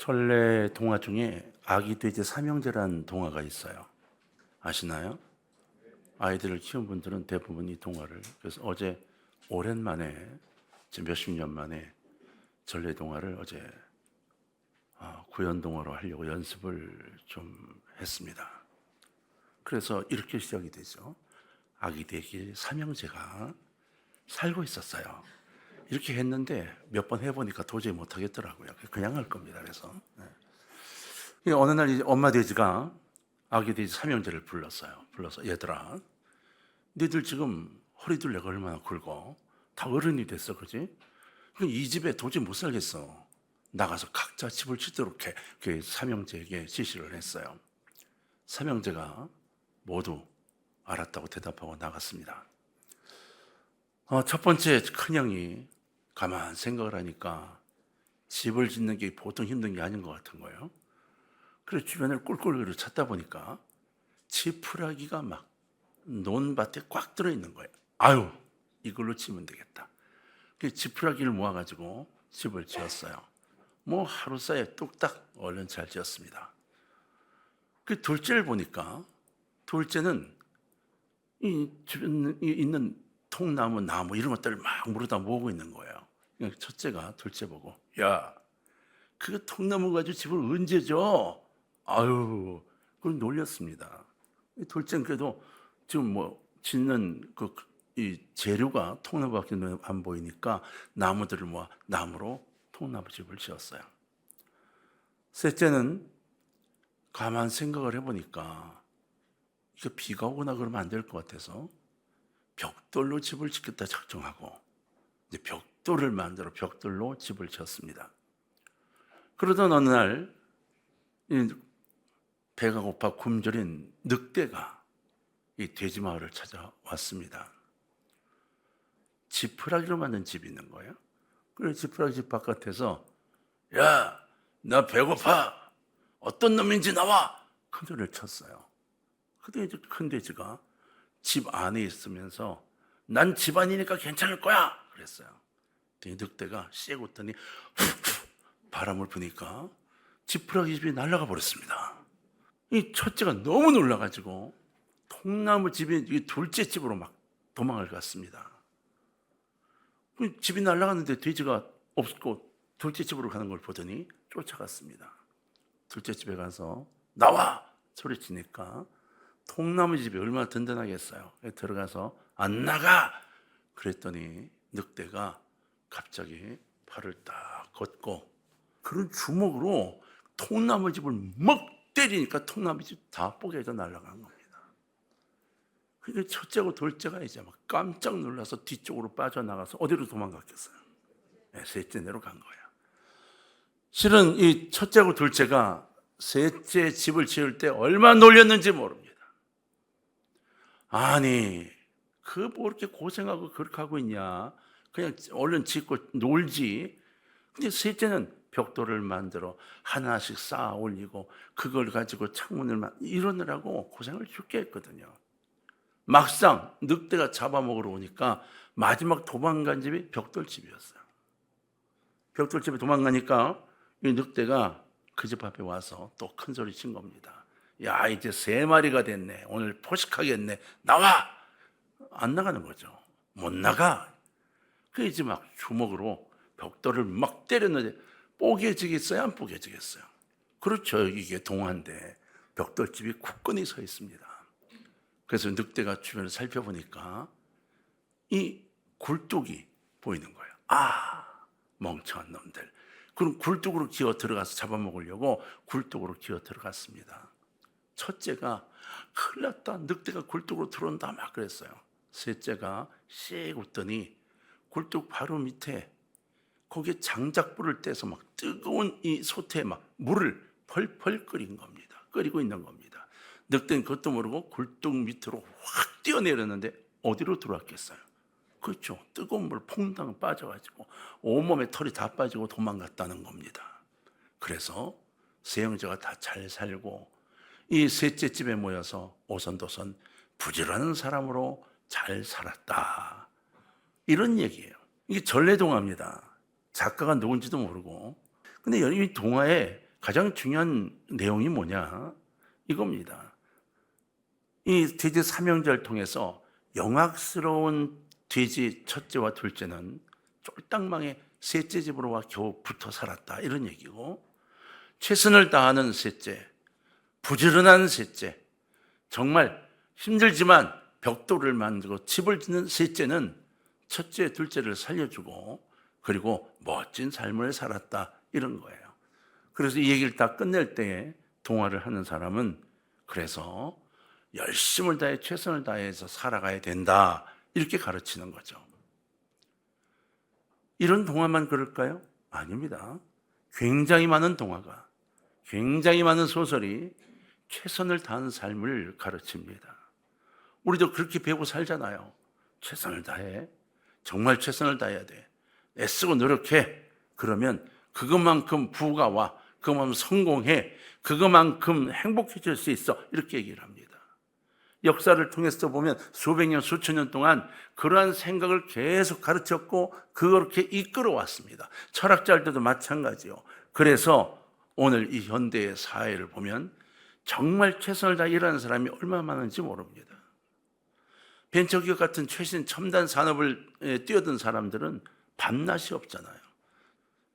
전래 동화 중에 아기 돼지 삼형제라는 동화가 있어요. 아시나요? 아이들을 키운 분들은 대부분 이 동화를. 그래서 어제 오랜만에 지금 몇십 년 만에 전래 동화를 어제 구연 동화로 하려고 연습을 좀 했습니다. 그래서 이렇게 시작이 되죠. 아기 돼지 삼형제가 살고 있었어요. 이렇게 했는데 몇 번 해보니까 도저히 못하겠더라고요. 그냥 할 겁니다. 그래서 어느 날 이제 엄마 돼지가 아기 돼지 삼형제를 불러서 얘들아, 니들 지금 허리둘 내가 얼마나 굵어? 다 어른이 됐어, 그지? 이 집에 도저히 못 살겠어. 나가서 각자 집을 짓도록 해. 그 삼형제에게 지시를 했어요. 삼형제가 모두 알았다고 대답하고 나갔습니다. 첫 번째 큰형이 가만 생각을 하니까 집을 짓는 게 보통 힘든 게 아닌 것 같은 거예요. 그래서 주변을 꿀꿀거리고 찾다 보니까 지푸라기가 막 논밭에 꽉 들어있는 거예요. 아유, 이걸로 지면 되겠다. 그 지푸라기를 모아가지고 집을 지었어요. 뭐 하루 사이에 뚝딱 얼른 잘 지었습니다. 그 둘째를 보니까 둘째는 이 주변에 있는 통나무, 나무 이런 것들을 막 물어다 모으고 있는 거예요. 첫째가 둘째 보고, 야, 그 통나무 가지고 집을 언제 져? 아유, 그걸 놀렸습니다. 둘째는 그래도 지금 뭐 짓는 이 재료가 통나무밖에 안 보이니까 나무들을 모아 나무로 통나무 집을 지었어요. 셋째는 가만 생각을 해보니까 이거 비가 오거나 그러면 안 될 것 같아서 벽돌로 집을 짓겠다 작정하고 이제 벽돌을 만들어 벽돌로 집을 지었습니다. 그러던 어느 날 배가 고파 굶주린 늑대가 이 돼지 마을을 찾아왔습니다. 지푸라기로 만든 집이 있는 거예요. 그래서 지푸라기 집 바깥에서 야, 나 배고파. 어떤 놈인지 나와. 큰 소리를 쳤어요. 그때 이제 큰 돼지가 집 안에 있으면서 난 집안이니까 괜찮을 거야 그랬어요. 늑대가 씩 웃더니 바람을 부니까 지푸라기 집이 날아가 버렸습니다. 이 첫째가 너무 놀라가지고 통나무 집이 둘째 집으로 막 도망을 갔습니다. 집이 날아갔는데 돼지가 없고 둘째 집으로 가는 걸 보더니 쫓아갔습니다. 둘째 집에 가서 나와 소리치니까 통나무 집이 얼마나 든든하겠어요. 들어가서 안 나가 그랬더니 늑대가 갑자기 팔을 딱 걷고 그런 주먹으로 통나무 집을 막 때리니까 통나무 집 다 뽀개져 날아간 겁니다. 그러니까 첫째고 둘째가 이제 막 깜짝 놀라서 뒤쪽으로 빠져나가서 어디로 도망갔겠어요? 네, 셋째 내로 간 거예요. 실은 이 첫째고 둘째가 셋째 집을 지을 때 얼마나 놀렸는지 모릅니다. 아니, 뭐 이렇게 고생하고 그렇게 하고 있냐? 그냥 얼른 짓고 놀지. 근데 셋째는 벽돌을 만들어 하나씩 쌓아 올리고 그걸 가지고 창문을 이러느라고 고생을 죽게 했거든요. 막상 늑대가 잡아먹으러 오니까 마지막 도망간 집이 벽돌집이었어요. 벽돌집에 도망가니까 이 늑대가 그 집 앞에 와서 또 큰 소리 친 겁니다. 야, 이제 3마리가 됐네. 오늘 포식하겠네. 나와! 안 나가는 거죠. 못 나가. 그 이제 막 주먹으로 벽돌을 막 때렸는데 뽀개지겠어요? 안 뽀개지겠어요? 그렇죠. 이게 동화인데 벽돌집이 굳건히 서 있습니다. 그래서 늑대가 주변을 살펴보니까 이 굴뚝이 보이는 거예요. 아, 멍청한 놈들. 그럼 굴뚝으로 기어 들어가서 잡아먹으려고 굴뚝으로 기어 들어갔습니다. 첫째가 큰일 났다. 늑대가 굴뚝으로 들어온다 막 그랬어요. 셋째가 씩 웃더니 굴뚝 바로 밑에 거기에 장작불을 떼서 막 뜨거운 이 솥에 막 물을 펄펄 끓이고 있는 겁니다. 늑대는 그것도 모르고 굴뚝 밑으로 확 뛰어내렸는데 어디로 들어왔겠어요? 그렇죠. 뜨거운 물 퐁당 빠져가지고 온몸에 털이 다 빠지고 도망갔다는 겁니다. 그래서 세 형제가 다 잘 살고 이 셋째 집에 모여서 오손도손 부지런한 사람으로 잘 살았다. 이런 얘기예요. 이게 전래동화입니다. 작가가 누군지도 모르고. 근데 이 동화에 가장 중요한 내용이 뭐냐? 이겁니다. 이 돼지 삼형제를 통해서 영악스러운 돼지 첫째와 둘째는 쫄딱망에 셋째 집으로 와 겨우 붙어 살았다, 이런 얘기고, 최선을 다하는 셋째, 부지런한 셋째, 정말 힘들지만 벽돌을 만들고 집을 짓는 셋째는 첫째, 둘째를 살려주고 그리고 멋진 삶을 살았다, 이런 거예요. 그래서 이 얘기를 다 끝낼 때에 동화를 하는 사람은 그래서 열심을 다해 최선을 다해서 살아가야 된다, 이렇게 가르치는 거죠. 이런 동화만 그럴까요? 아닙니다. 굉장히 많은 동화가, 굉장히 많은 소설이 최선을 다하는 삶을 가르칩니다. 우리도 그렇게 배우고 살잖아요. 최선을 다해. 정말 최선을 다해야 돼. 애쓰고 노력해. 그러면 그것만큼 부가 와. 그것만큼 성공해. 그것만큼 행복해질 수 있어. 이렇게 얘기를 합니다. 역사를 통해서 보면 수백 년, 수천 년 동안 그러한 생각을 계속 가르쳤고 그렇게 이끌어왔습니다. 철학자들도 마찬가지요. 그래서 오늘 이 현대의 사회를 보면 정말 최선을 다해 일하는 사람이 얼마나 많은지 모릅니다. 벤처기업 같은 최신 첨단 산업을 뛰어든 사람들은 밤낮이 없잖아요.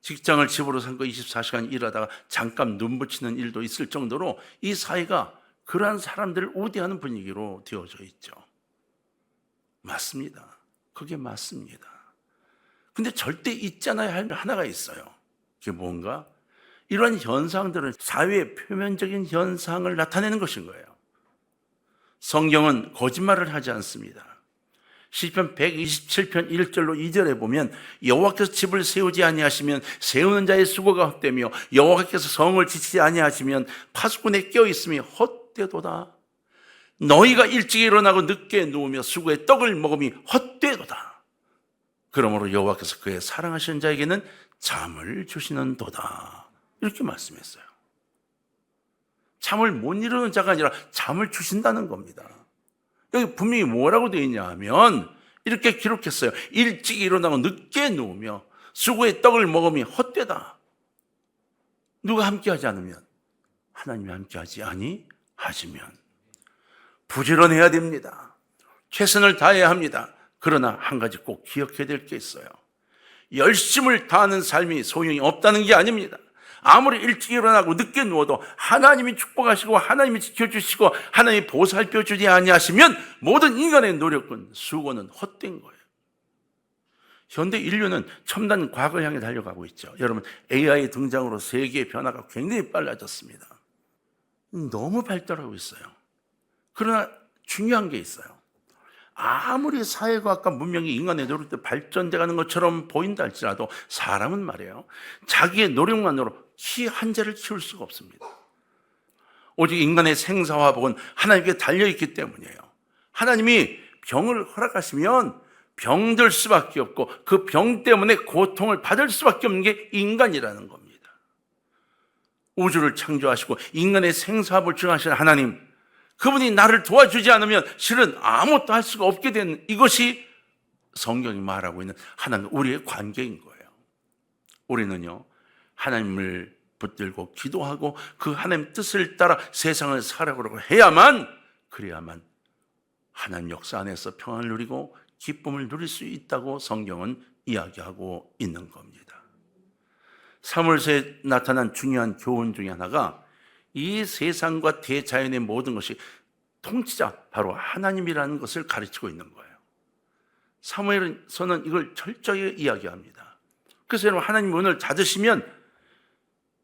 직장을 집으로 삼고 24시간 일하다가 잠깐 눈 붙이는 일도 있을 정도로 이 사회가 그러한 사람들을 우대하는 분위기로 되어져 있죠. 맞습니다. 그게 맞습니다. 근데 절대 잊지 않아야 할 하나가 있어요. 그게 뭔가? 이러한 현상들은 사회의 표면적인 현상을 나타내는 것인 거예요. 성경은 거짓말을 하지 않습니다. 시편 127편 1절로 2절에 보면 여호와께서 집을 세우지 아니하시면 세우는 자의 수고가 헛되며 여호와께서 성을 지키지 아니하시면 파수꾼에 껴있음이 헛되도다. 너희가 일찍 일어나고 늦게 누우며 수고의 떡을 먹음이 헛되도다. 그러므로 여호와께서 그의 사랑하시는 자에게는 잠을 주시는도다. 이렇게 말씀했어요. 잠을 못 이루는 자가 아니라 잠을 주신다는 겁니다. 여기 분명히 뭐라고 되어 있냐 하면 이렇게 기록했어요. 일찍 일어나고 늦게 누우며 수고의 떡을 먹음이 헛되다. 누가 함께하지 않으면? 하나님이 함께하지 아니하시면. 부지런해야 됩니다. 최선을 다해야 합니다. 그러나 한 가지 꼭 기억해야 될 게 있어요. 열심을 다하는 삶이 소용이 없다는 게 아닙니다. 아무리 일찍 일어나고 늦게 누워도 하나님이 축복하시고 하나님이 지켜주시고 하나님이 보살펴주지 아니하시면 모든 인간의 노력은 수고는 헛된 거예요. 현대 인류는 첨단 과거를 향해 달려가고 있죠. 여러분, AI 등장으로 세계의 변화가 굉장히 빨라졌습니다. 너무 발달하고 있어요. 그러나 중요한 게 있어요. 아무리 사회과학과 문명이 인간의 노력도 발전돼 가는 것처럼 보인다 할지라도 사람은 말이에요, 자기의 노력만으로 키 한 자를 키울 수가 없습니다. 오직 인간의 생사화복은 하나님께 달려있기 때문이에요. 하나님이 병을 허락하시면 병들 수밖에 없고 그 병 때문에 고통을 받을 수밖에 없는 게 인간이라는 겁니다. 우주를 창조하시고 인간의 생사화복을 주관하시는 하나님, 그분이 나를 도와주지 않으면 실은 아무것도 할 수가 없게 된, 이것이 성경이 말하고 있는 하나님 우리의 관계인 거예요. 우리는요, 하나님을 붙들고 기도하고 그 하나님 뜻을 따라 세상을 살아가려고 해야만, 그래야만 하나님 역사 안에서 평안을 누리고 기쁨을 누릴 수 있다고 성경은 이야기하고 있는 겁니다. 사무엘서에 나타난 중요한 교훈 중에 하나가 이 세상과 대자연의 모든 것이 통치자 바로 하나님이라는 것을 가르치고 있는 거예요. 사무엘서는 이걸 철저히 이야기합니다. 그래서 여러분, 하나님 문을 닫으시면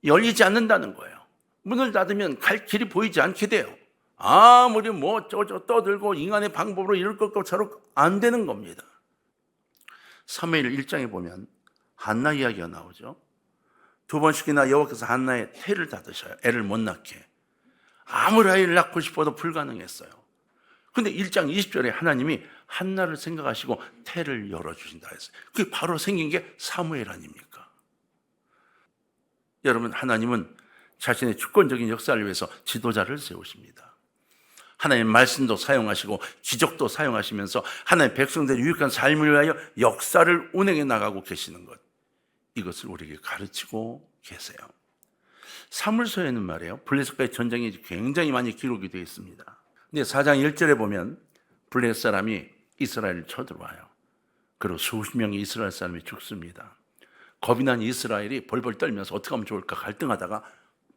열리지 않는다는 거예요. 문을 닫으면 갈 길이 보이지 않게 돼요. 아무리 저저 떠들고 인간의 방법으로 이럴 것 같고 저럴 안 되는 겁니다. 사무엘 1장에 보면 한나 이야기가 나오죠. 2번씩이나 여호와께서 한나의 태를 닫으셔요. 애를 못 낳게. 아무리 아이를 낳고 싶어도 불가능했어요. 근데 1장 20절에 하나님이 한나를 생각하시고 태를 열어주신다 했어요. 그게 바로 생긴 게 사무엘 아닙니까? 여러분, 하나님은 자신의 주권적인 역사를 위해서 지도자를 세우십니다. 하나님 말씀도 사용하시고 기적도 사용하시면서 하나님 백성들의 유익한 삶을 위하여 역사를 운행해 나가고 계시는 것, 이것을 우리에게 가르치고 계세요. 사무엘서에는 말이에요, 블레셋과의 전쟁이 굉장히 많이 기록이 되어 있습니다. 근데 4장 1절에 보면 블레셋 사람이 이스라엘을 쳐들어와요. 그리고 수십 명의 이스라엘 사람이 죽습니다. 겁이 난 이스라엘이 벌벌 떨면서 어떻게 하면 좋을까 갈등하다가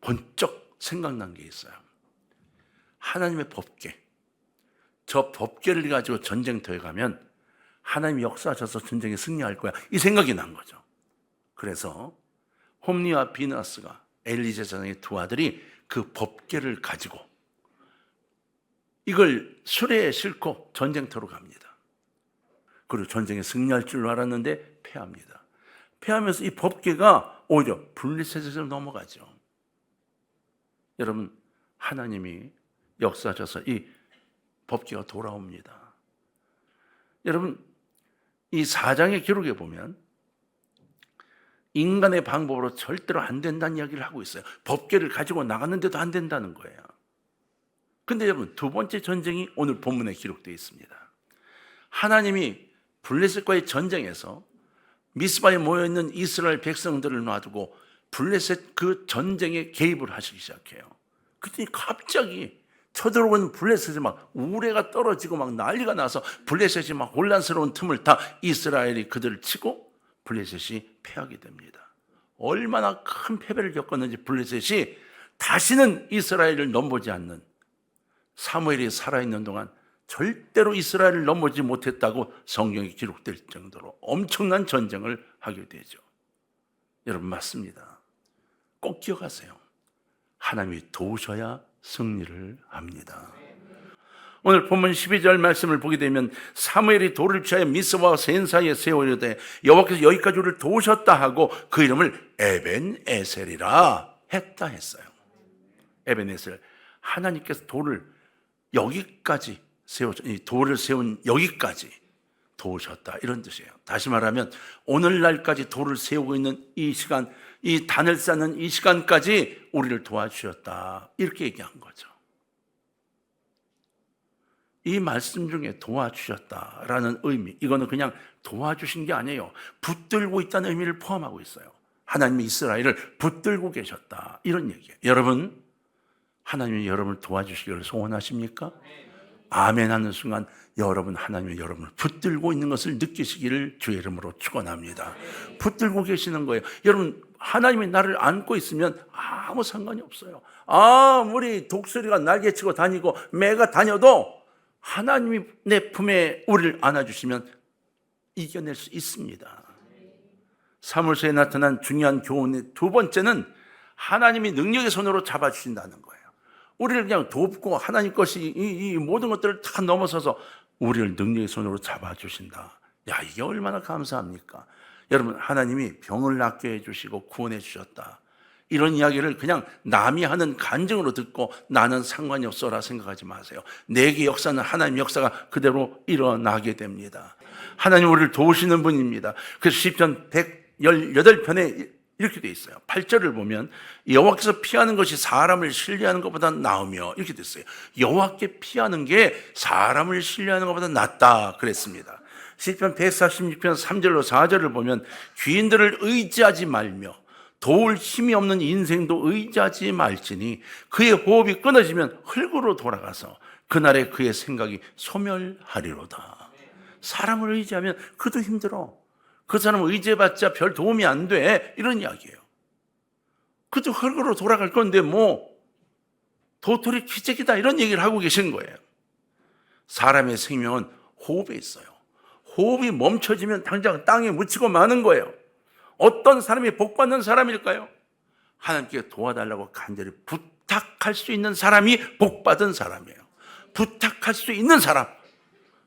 번쩍 생각난 게 있어요. 하나님의 법궤. 저 법궤를 가지고 전쟁터에 가면 하나님이 역사하셔서 전쟁에 승리할 거야. 이 생각이 난 거죠. 그래서 홈리와 비나스가 엘리 제사장의 두 아들이 그 법궤를 가지고 이걸 수레에 싣고 전쟁터로 갑니다. 그리고 전쟁에 승리할 줄 알았는데 패합니다. 패하면서 이 법궤가 오히려 블레셋에서 넘어가죠. 여러분, 하나님이 역사하셔서 이 법궤가 돌아옵니다. 여러분, 이 4장의 기록에 보면 인간의 방법으로 절대로 안 된다는 이야기를 하고 있어요. 법궤를 가지고 나갔는데도 안 된다는 거예요. 근데 여러분, 두 번째 전쟁이 오늘 본문에 기록되어 있습니다. 하나님이 블레셋과의 전쟁에서 미스바에 모여있는 이스라엘 백성들을 놔두고 블레셋 그 전쟁에 개입을 하시기 시작해요. 그랬더니 갑자기 쳐들어온 블레셋이 막 우레가 떨어지고 막 난리가 나서 블레셋이 막 혼란스러운 틈을 타 이스라엘이 그들을 치고 블레셋이 패하게 됩니다. 얼마나 큰 패배를 겪었는지 블레셋이 다시는 이스라엘을 넘보지 않는, 사무엘이 살아있는 동안 절대로 이스라엘을 넘보지 못했다고 성경에 기록될 정도로 엄청난 전쟁을 하게 되죠. 여러분, 맞습니다. 꼭 기억하세요. 하나님이 도우셔야 승리를 합니다. 오늘 본문 12절 말씀을 보게 되면 사무엘이 돌을 취하여 미스바와 센 사이에 세우려되 여호와께서 여기까지 우리를 도우셨다 하고 그 이름을 에벤에셀이라 했다 했어요. 에벤에셀, 하나님께서 돌을 여기까지 이 돌을 세운 여기까지 도우셨다, 이런 뜻이에요. 다시 말하면 오늘날까지 돌을 세우고 있는 이 시간, 이 단을 쌓는 이 시간까지 우리를 도와주셨다, 이렇게 얘기한 거죠. 이 말씀 중에 도와주셨다라는 의미, 이거는 그냥 도와주신 게 아니에요. 붙들고 있다는 의미를 포함하고 있어요. 하나님이 이스라엘을 붙들고 계셨다, 이런 얘기예요. 여러분, 하나님이 여러분을 도와주시기를 소원하십니까? 아멘 하는 순간 여러분, 하나님이 여러분을 붙들고 있는 것을 느끼시기를 주의 이름으로 축원합니다. 붙들고 계시는 거예요. 여러분, 하나님이 나를 안고 있으면 아무 상관이 없어요. 아무리 독수리가 날개치고 다니고 매가 다녀도 하나님이 내 품에 우리를 안아주시면 이겨낼 수 있습니다. 사무엘서에 나타난 중요한 교훈의 두 번째는 하나님이 능력의 손으로 잡아주신다는 거예요. 우리를 그냥 돕고 하나님 것이 이 모든 것들을 다 넘어서서 우리를 능력의 손으로 잡아주신다. 야, 이게 얼마나 감사합니까? 여러분, 하나님이 병을 낫게 해주시고 구원해 주셨다, 이런 이야기를 그냥 남이 하는 간증으로 듣고 나는 상관이 없어라 생각하지 마세요. 내게 역사는 하나님의 역사가 그대로 일어나게 됩니다. 하나님 우리를 도우시는 분입니다. 그래서 시편 118편에 이렇게 돼 있어요. 8절을 보면 여호와께서 피하는 것이 사람을 신뢰하는 것보다 나으며, 이렇게 됐어요. 여호와께 피하는 게 사람을 신뢰하는 것보다 낫다 그랬습니다. 시편 146편 3절로 4절을 보면 귀인들을 의지하지 말며 도울 힘이 없는 인생도 의지하지 말지니 그의 호흡이 끊어지면 흙으로 돌아가서 그날에 그의 생각이 소멸하리로다. 사람을 의지하면 그도 힘들어. 그 사람을 의지해봤자 별 도움이 안 돼, 이런 이야기예요. 그도 흙으로 돌아갈 건데 뭐 도토리 기적이다, 이런 얘기를 하고 계신 거예요. 사람의 생명은 호흡에 있어요. 호흡이 멈춰지면 당장 땅에 묻히고 마는 거예요. 어떤 사람이 복받는 사람일까요? 하나님께 도와달라고 간절히 부탁할 수 있는 사람이 복받은 사람이에요. 부탁할 수 있는 사람,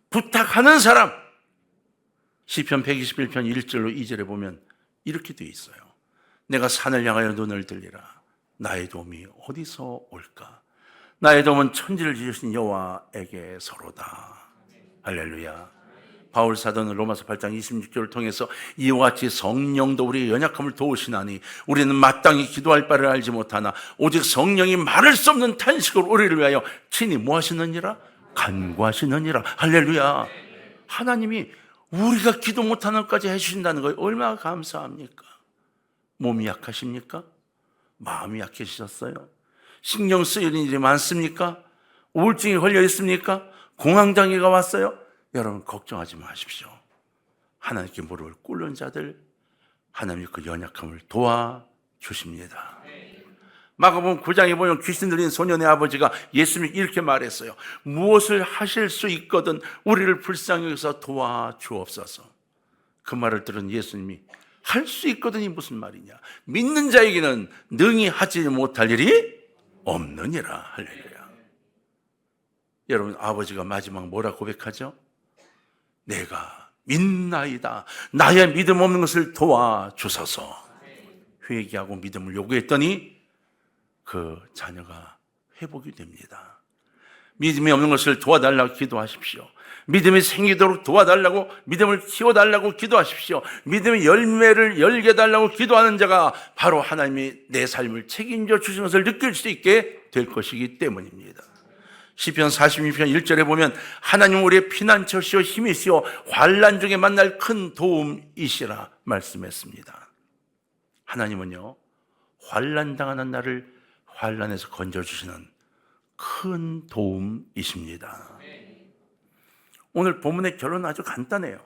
부탁하는 사람. 시편 121편 1절로 2절에 보면 이렇게 되어 있어요. 내가 산을 향하여 눈을 들리라. 나의 도움이 어디서 올까? 나의 도움은 천지를 지으신 여호와에게서로다. 할렐루야. 바울 사도는 로마서 8장 26절을 통해서 이와 같이 성령도 우리의 연약함을 도우시나니 우리는 마땅히 기도할 바를 알지 못하나 오직 성령이 말할 수 없는 탄식으로 우리를 위하여 친히 뭐 하시느니라? 간구하시느니라. 할렐루야. 하나님이 우리가 기도 못하는 것까지 해주신다는 거예요. 얼마나 감사합니까? 몸이 약하십니까? 마음이 약해지셨어요? 신경 쓰이는 일이 많습니까? 우울증에 걸려 있습니까? 공황장애가 왔어요? 여러분 걱정하지 마십시오. 하나님께 무릎을 꿇는 자들 하나님이 그 연약함을 도와주십니다. 마가복음 9장에 보면 귀신 들린 소년의 아버지가 예수님이 이렇게 말했어요. 무엇을 하실 수 있거든 우리를 불쌍히 여기서 도와주옵소서. 그 말을 들은 예수님이 할 수 있거든이 무슨 말이냐, 믿는 자에게는 능히 하지 못할 일이 없느니라. 할렐루야. 여러분 아버지가 마지막 뭐라 고백하죠? 내가 믿나이다. 나의 믿음 없는 것을 도와주소서. 회개하고 믿음을 요구했더니 그 자녀가 회복이 됩니다. 믿음이 없는 것을 도와달라고 기도하십시오. 믿음이 생기도록 도와달라고, 믿음을 키워달라고 기도하십시오. 믿음의 열매를 열게 달라고 기도하는 자가 바로 하나님이 내 삶을 책임져 주신 것을 느낄 수 있게 될 것이기 때문입니다. 시편 46편 1절에 보면 하나님 우리의 피난처시오 힘이시오 환난 중에 만날 큰 도움이시라 말씀했습니다. 하나님은요, 환난 당하는 나를 환난에서 건져주시는 큰 도움이십니다. 오늘 본문의 결론은 아주 간단해요.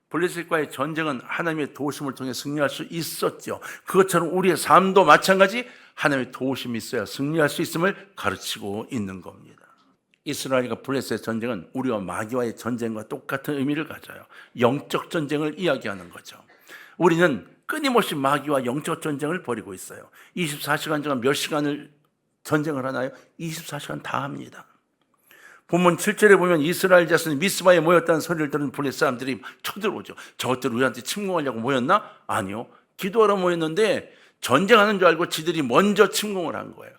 블레셋과의 전쟁은 하나님의 도우심을 통해 승리할 수 있었죠. 그것처럼 우리의 삶도 마찬가지 하나님의 도우심이 있어야 승리할 수 있음을 가르치고 있는 겁니다. 이스라엘과 블레셋 전쟁은 우리와 마귀와의 전쟁과 똑같은 의미를 가져요. 영적 전쟁을 이야기하는 거죠. 우리는 끊임없이 마귀와 영적 전쟁을 벌이고 있어요. 24시간 동안 몇 시간을 전쟁을 하나요? 24시간 다 합니다. 본문 7절에 보면 이스라엘 자손이 미스바에 모였다는 소리를 들은 블레셋 사람들이 쳐들어오죠. 저것들 우리한테 침공하려고 모였나? 아니요. 기도하러 모였는데 전쟁하는 줄 알고 지들이 먼저 침공을 한 거예요.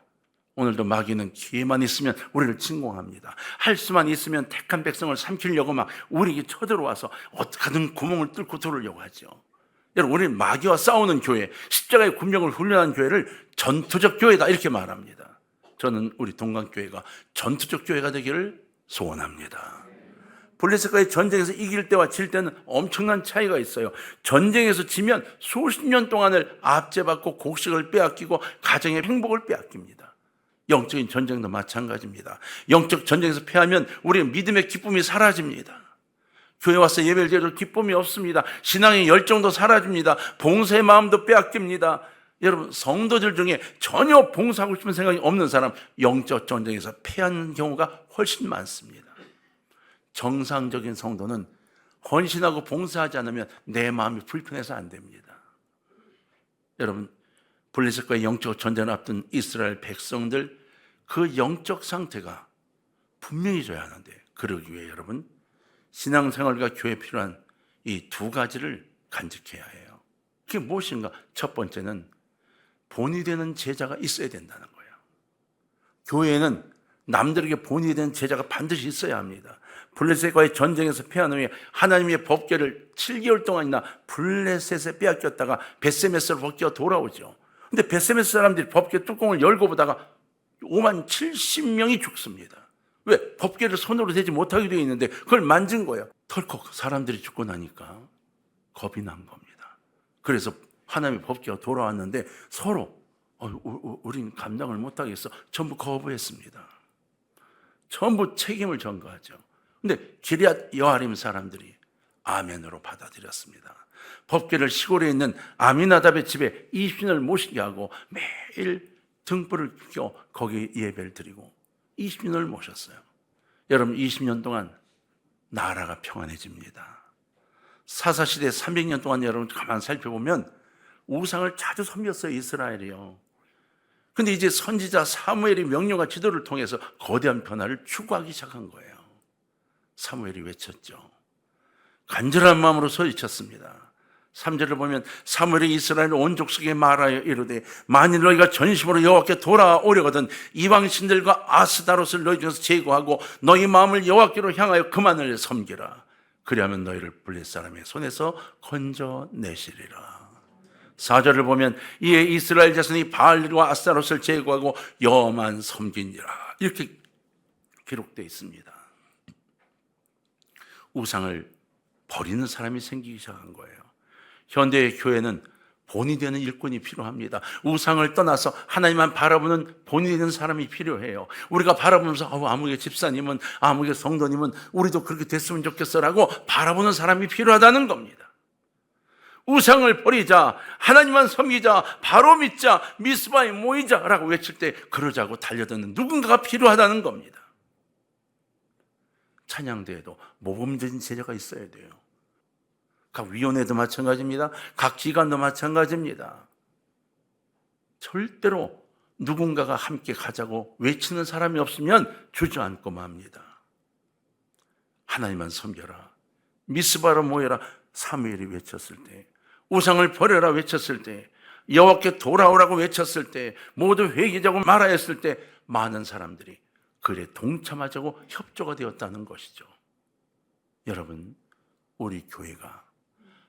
오늘도 마귀는 기회만 있으면 우리를 침공합니다. 할 수만 있으면 택한 백성을 삼키려고 막 우리에게 쳐들어와서 어떻게든 구멍을 뚫고 들어오려고 하죠. 여러분, 우리는 마귀와 싸우는 교회, 십자가의 군병을 훈련하는 교회를 전투적 교회다 이렇게 말합니다. 저는 우리 동강교회가 전투적 교회가 되기를 소원합니다. 블레셋과의 전쟁에서 이길 때와 질 때는 엄청난 차이가 있어요. 전쟁에서 지면 수십 년 동안을 압제받고 곡식을 빼앗기고 가정의 행복을 빼앗깁니다. 영적인 전쟁도 마찬가지입니다. 영적 전쟁에서 패하면 우리의 믿음의 기쁨이 사라집니다. 교회 와서 예배를 드려도 기쁨이 없습니다. 신앙의 열정도 사라집니다. 봉사의 마음도 빼앗깁니다. 여러분, 성도들 중에 전혀 봉사하고 싶은 생각이 없는 사람, 영적 전쟁에서 패하는 경우가 훨씬 많습니다. 정상적인 성도는 헌신하고 봉사하지 않으면 내 마음이 불편해서 안 됩니다. 여러분, 블레셋과의 영적 전쟁을 앞둔 이스라엘 백성들, 그 영적 상태가 분명해져야 하는데, 그러기 위해 여러분, 신앙생활과 교회에 필요한 이 두 가지를 간직해야 해요. 그게 무엇인가? 첫 번째는 본이 되는 제자가 있어야 된다는 거예요. 교회에는 남들에게 본이 되는 제자가 반드시 있어야 합니다. 블레셋과의 전쟁에서 패한 후에 하나님의 법궤를 7개월 동안이나 블레셋에 빼앗겼다가 벳세메스로 법궤가 돌아오죠. 근데 벳세메스 사람들이 법궤 뚜껑을 열고 보다가 5만 70명이 죽습니다. 왜? 법궤를 손으로 대지 못하게 되어 있는데 그걸 만진 거예요. 덜컥 사람들이 죽고 나니까 겁이 난 겁니다. 그래서 하나님의 법궤가 돌아왔는데 서로 우린 감당을 못하겠어. 전부 거부했습니다. 전부 책임을 전가하죠. 근데 기럇 여아림 사람들이 아멘으로 받아들였습니다. 법궤를 시골에 있는 아미나답의 집에 20년을 모시게 하고 매일 등불을 켜 거기 예배를 드리고 20년을 모셨어요. 여러분, 20년 동안 나라가 평안해집니다. 사사시대 300년 동안 여러분 가만 살펴보면 우상을 자주 섬겼어요, 이스라엘이요. 근데 이제 선지자 사무엘이 명령과 지도를 통해서 거대한 변화를 추구하기 시작한 거예요. 사무엘이 외쳤죠. 간절한 마음으로 소리쳤습니다. 3절을 보면 사무엘이 이스라엘 온 족속에 말하여 이르되 만일 너희가 전심으로 여호와께 돌아오려거든 이방 신들과 아스다롯을 너희 중에서 제거하고 너희 마음을 여호와께로 향하여 그만을 섬기라. 그리하면 너희를 블레셋 사람의 손에서 건져내시리라. 4절을 보면 이에 이스라엘 자손이 바알과 아스타롯을 제거하고 여호와만 섬기니라. 이렇게 기록되어 있습니다. 우상을 버리는 사람이 생기기 시작한 거예요. 현대의 교회는 본이 되는 일꾼이 필요합니다. 우상을 떠나서 하나님만 바라보는 본이 되는 사람이 필요해요. 우리가 바라보면서 아무개 집사님은, 아무개 성도님은 우리도 그렇게 됐으면 좋겠어라고 바라보는 사람이 필요하다는 겁니다. 우상을 버리자, 하나님만 섬기자, 바로 믿자, 미스바에 모이자라고 외칠 때 그러자고 달려드는 누군가가 필요하다는 겁니다. 찬양대에도 모범적인 제자가 있어야 돼요. 각 위원회도 마찬가지입니다. 각 기관도 마찬가지입니다. 절대로 누군가가 함께 가자고 외치는 사람이 없으면 주저앉고 맙니다. 하나님만 섬겨라, 미스바로 모여라 사무엘이 외쳤을 때, 우상을 버려라 외쳤을 때, 여호와께 돌아오라고 외쳤을 때, 모두 회개자고 말하였을 때 많은 사람들이 그에 동참하자고 협조가 되었다는 것이죠. 여러분, 우리 교회가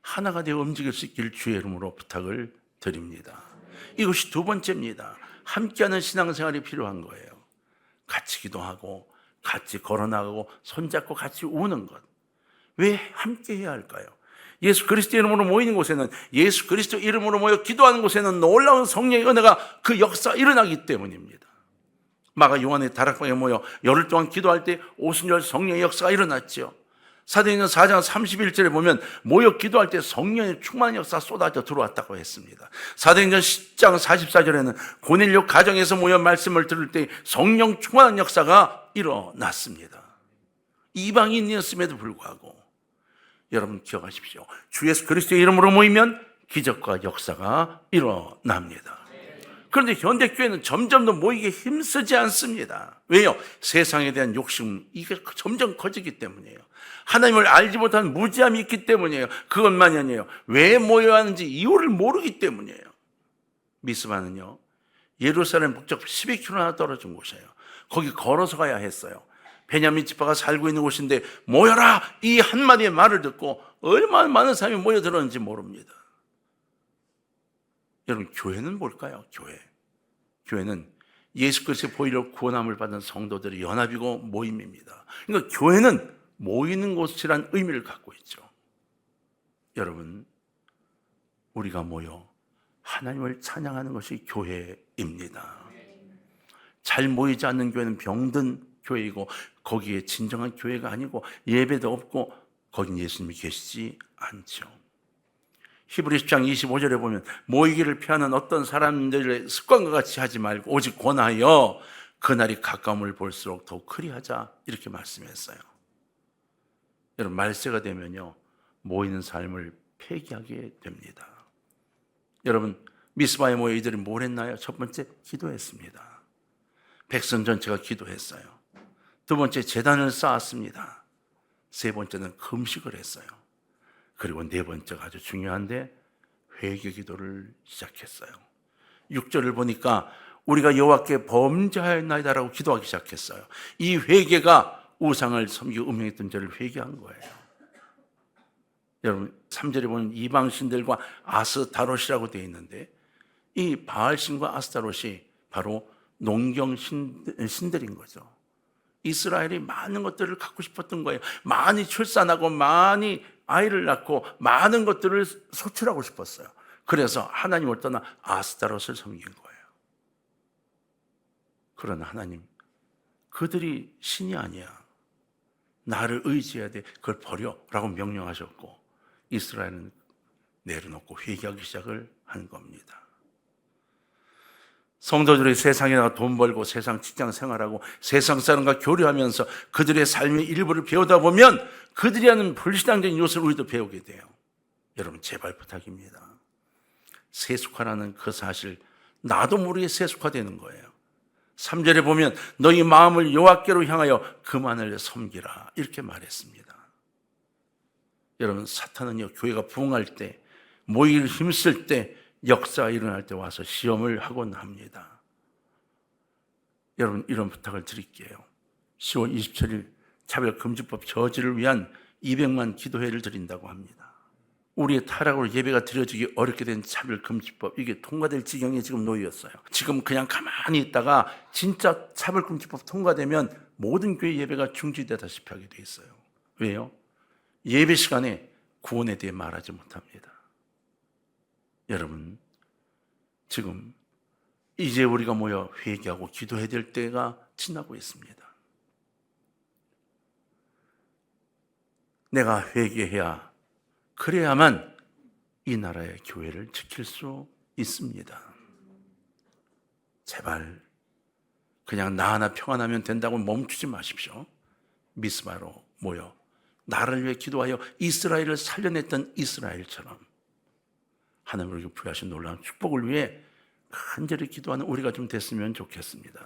하나가 되어 움직일 수 있기를 주의 이름으로 부탁을 드립니다. 이것이 두 번째입니다. 함께하는 신앙생활이 필요한 거예요. 같이 기도하고 같이 걸어나가고 손잡고 같이 우는 것. 왜 함께 해야 할까요? 예수 그리스도 이름으로 모이는 곳에는, 예수 그리스도 이름으로 모여 기도하는 곳에는 놀라운 성령의 은혜가, 그 역사가 일어나기 때문입니다. 마가 요한의 다락방에 모여 열흘 동안 기도할 때 오순절 성령의 역사가 일어났죠. 사도행전 4장 31절에 보면 모여 기도할 때 성령의 충만한 역사가 쏟아져 들어왔다고 했습니다. 사도행전 10장 44절에는 고넬료 가정에서 모여 말씀을 들을 때 성령 충만한 역사가 일어났습니다. 이방인이었음에도 불구하고 여러분 기억하십시오. 주 예수 그리스도의 이름으로 모이면 기적과 역사가 일어납니다. 그런데 현대교회는 점점 더 모이기에 힘쓰지 않습니다. 왜요? 세상에 대한 욕심, 이게 점점 커지기 때문이에요. 하나님을 알지 못한 무지함이 있기 때문이에요. 그것만이 아니에요. 왜 모여야 하는지 이유를 모르기 때문이에요. 미스바는요, 예루살렘 북쪽 12km나 떨어진 곳이에요. 거기 걸어서 가야 했어요. 베냐민 지파가 살고 있는 곳인데 모여라, 이 한마디의 말을 듣고 얼마나 많은 사람이 모여들었는지 모릅니다. 여러분, 교회는 뭘까요? 교회는 예수 그리스도의 보혈로 구원함을 받은 성도들의 연합이고 모임입니다. 그러니까 교회는 모이는 곳이란 의미를 갖고 있죠. 여러분, 우리가 모여 하나님을 찬양하는 것이 교회입니다. 잘 모이지 않는 교회는 병든 교회이고, 거기에 진정한 교회가 아니고 예배도 없고 거긴 예수님이 계시지 않죠. 히브리 10장 25절에 보면 모이기를 피하는 어떤 사람들의 습관과 같이 하지 말고 오직 권하여 그날이 가까움을 볼수록 더욱 그리하자, 이렇게 말씀했어요. 여러분, 말세가 되면요, 모이는 삶을 폐기하게 됩니다. 여러분, 미스바에 모여 이들이 뭘 했나요? 첫 번째, 기도했습니다. 백성 전체가 기도했어요. 두 번째, 제단을 쌓았습니다. 세 번째는 금식을 했어요. 그리고 네 번째가 아주 중요한데, 회개 기도를 시작했어요. 6절을 보니까 우리가 여호와께 범죄하였나이다라고 기도하기 시작했어요. 이 회개가 우상을 섬기고 음행했던 죄를 회개한 거예요. 여러분, 3절에 보면 이방신들과 아스타롯이라고 되어 있는데, 이 바알신과 아스타롯이 바로 농경신들인 거죠. 이스라엘이 많은 것들을 갖고 싶었던 거예요. 많이 출산하고 많이 아이를 낳고 많은 것들을 소출하고 싶었어요. 그래서 하나님을 떠나 아스타롯을 섬긴 거예요. 그러나 하나님, 그들이 신이 아니야, 나를 의지해야 돼, 그걸 버려라고 명령하셨고, 이스라엘은 내려놓고 회개하기 시작을 한 겁니다. 성도들이 세상에 나가 돈 벌고 세상 직장 생활하고 세상 사람과 교류하면서 그들의 삶의 일부를 배우다 보면 그들이 하는 불신앙적인 요소를 우리도 배우게 돼요. 여러분, 제발 부탁입니다. 세속화라는 그 사실, 나도 모르게 세속화되는 거예요. 3절에 보면 너희 마음을 여호와께로 향하여 그만을 섬기라, 이렇게 말했습니다. 여러분, 사탄은요, 교회가 부흥할 때, 모이기를 힘쓸 때, 역사가 일어날 때 와서 시험을 하곤 합니다. 여러분, 이런 부탁을 드릴게요. 10월 27일 차별금지법 저지를 위한 200만 기도회를 드린다고 합니다. 우리의 타락으로 예배가 드려지기 어렵게 된 차별금지법, 이게 통과될 지경에 지금 놓였어요. 지금 그냥 가만히 있다가 진짜 차별금지법 통과되면 모든 교회 예배가 중지되다시피 하게 돼 있어요. 왜요? 예배 시간에 구원에 대해 말하지 못합니다. 여러분, 지금 이제 우리가 모여 회개하고 기도해야 될 때가 지나고 있습니다. 내가 회개해야, 그래야만 이 나라의 교회를 지킬 수 있습니다. 제발 그냥 나 하나 평안하면 된다고 멈추지 마십시오. 미스바로 모여 나를 위해 기도하여 이스라엘을 살려냈던 이스라엘처럼 하나님 우리에게 부여하신 놀라운 축복을 위해 간절히 기도하는 우리가 좀 됐으면 좋겠습니다.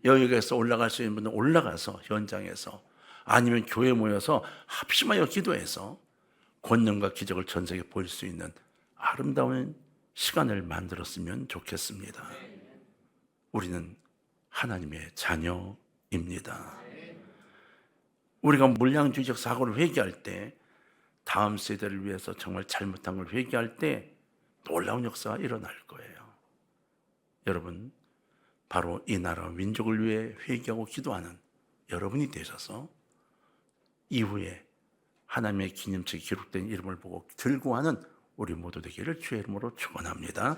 여기에서 올라갈 수 있는 분은 올라가서 현장에서, 아니면 교회에 모여서 합심하여 기도해서 권능과 기적을 전 세계에 보일 수 있는 아름다운 시간을 만들었으면 좋겠습니다. 우리는 하나님의 자녀입니다. 우리가 물량주의적 사고를 회개할 때, 다음 세대를 위해서 정말 잘못한 걸 회개할 때 놀라운 역사가 일어날 거예요. 여러분, 바로 이 나라 민족을 위해 회개하고 기도하는 여러분이 되셔서 이후에 하나님의 기념책에 기록된 이름을 보고 들고 하는 우리 모두 되기를 주의 이름으로 축원합니다.